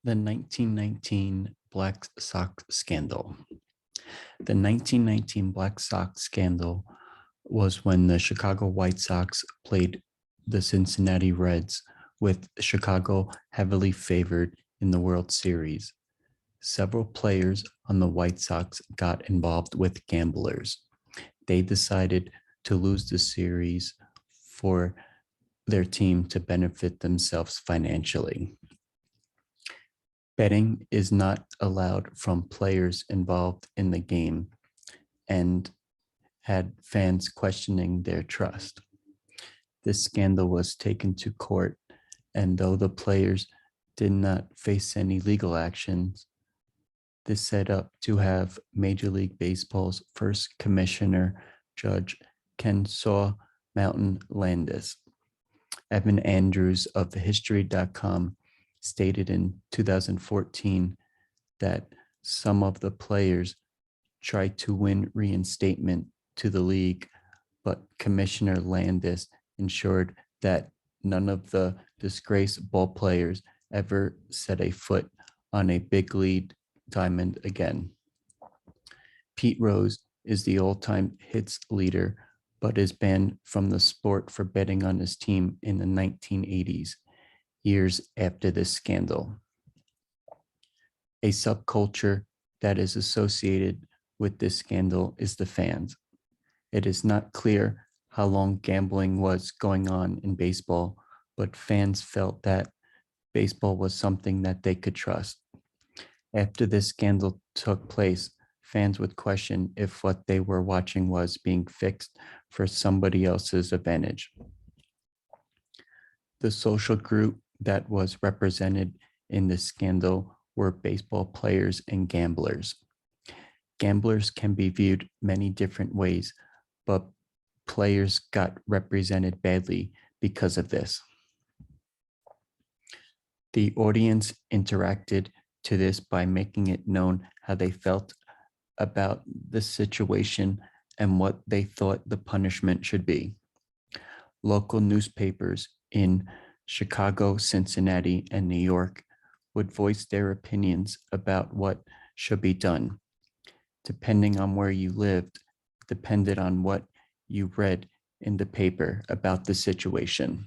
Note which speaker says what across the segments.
Speaker 1: The 1919 Black Sox scandal. The 1919 Black Sox scandal was when the Chicago White Sox played the Cincinnati Reds, with Chicago heavily favored in the World Series. Several players on the White Sox got involved with gamblers. They decided to lose the series for their team to benefit themselves financially. Betting is not allowed from players involved in the game and had fans questioning their trust. This scandal was taken to court, and though the players did not face any legal actions, this set up to have Major League Baseball's first commissioner, Judge Kennesaw Mountain Landis. Evan Andrews of History.com stated in 2014 that some of the players tried to win reinstatement to the league, but Commissioner Landis ensured that none of the disgraced ball players ever set a foot on a big league diamond again. Pete Rose is the all-time hits leader, but is banned from the sport for betting on his team in the 1980s, years after this scandal. A subculture that is associated with this scandal is the fans. It is not clear how long gambling was going on in baseball, but fans felt that baseball was something that they could trust. After this scandal took place, fans would question if what they were watching was being fixed for somebody else's advantage. The social group that was represented in this scandal were baseball players and gamblers. Gamblers can be viewed many different ways, but players got represented badly because of this. The audience interacted to this by making it known how they felt about the situation and what they thought the punishment should be. Local newspapers in Chicago, Cincinnati, and New York would voice their opinions about what should be done. Depending on where you lived, depended on what you read in the paper about the situation.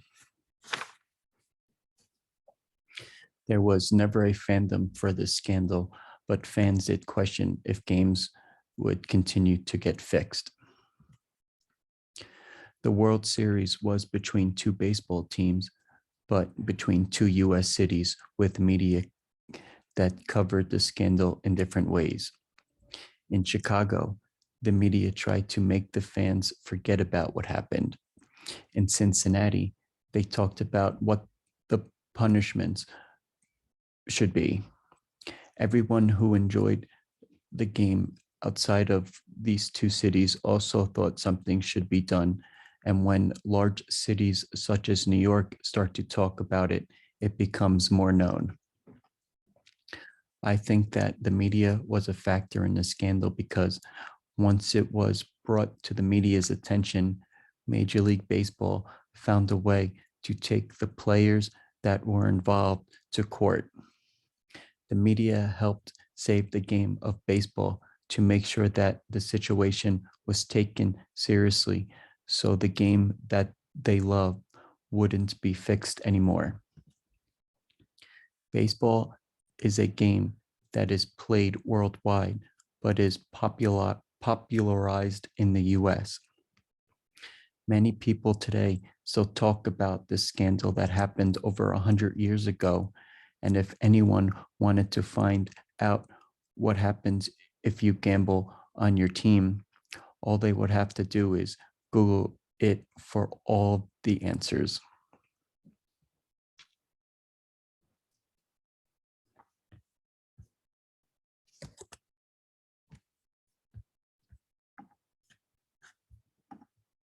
Speaker 1: There was never a fandom for this scandal, but fans did question if games would continue to get fixed. The World Series was between two baseball teams, but between two US cities with media that covered the scandal in different ways. In Chicago, the media tried to make the fans forget about what happened. In Cincinnati, they talked about what the punishments should be. Everyone who enjoyed the game outside of these two cities also thought something should be done. And when large cities such as New York start to talk about it, it becomes more known. I think that the media was a factor in the scandal because once it was brought to the media's attention, Major League Baseball found a way to take the players that were involved to court. The media helped save the game of baseball to make sure that the situation was taken seriously, so the game that they love wouldn't be fixed anymore. Baseball is a game that is played worldwide, but is popularized in the US. Many people today still talk about this scandal that happened over 100 years ago. And if anyone wanted to find out what happens if you gamble on your team, all they would have to do is Google it for all the answers.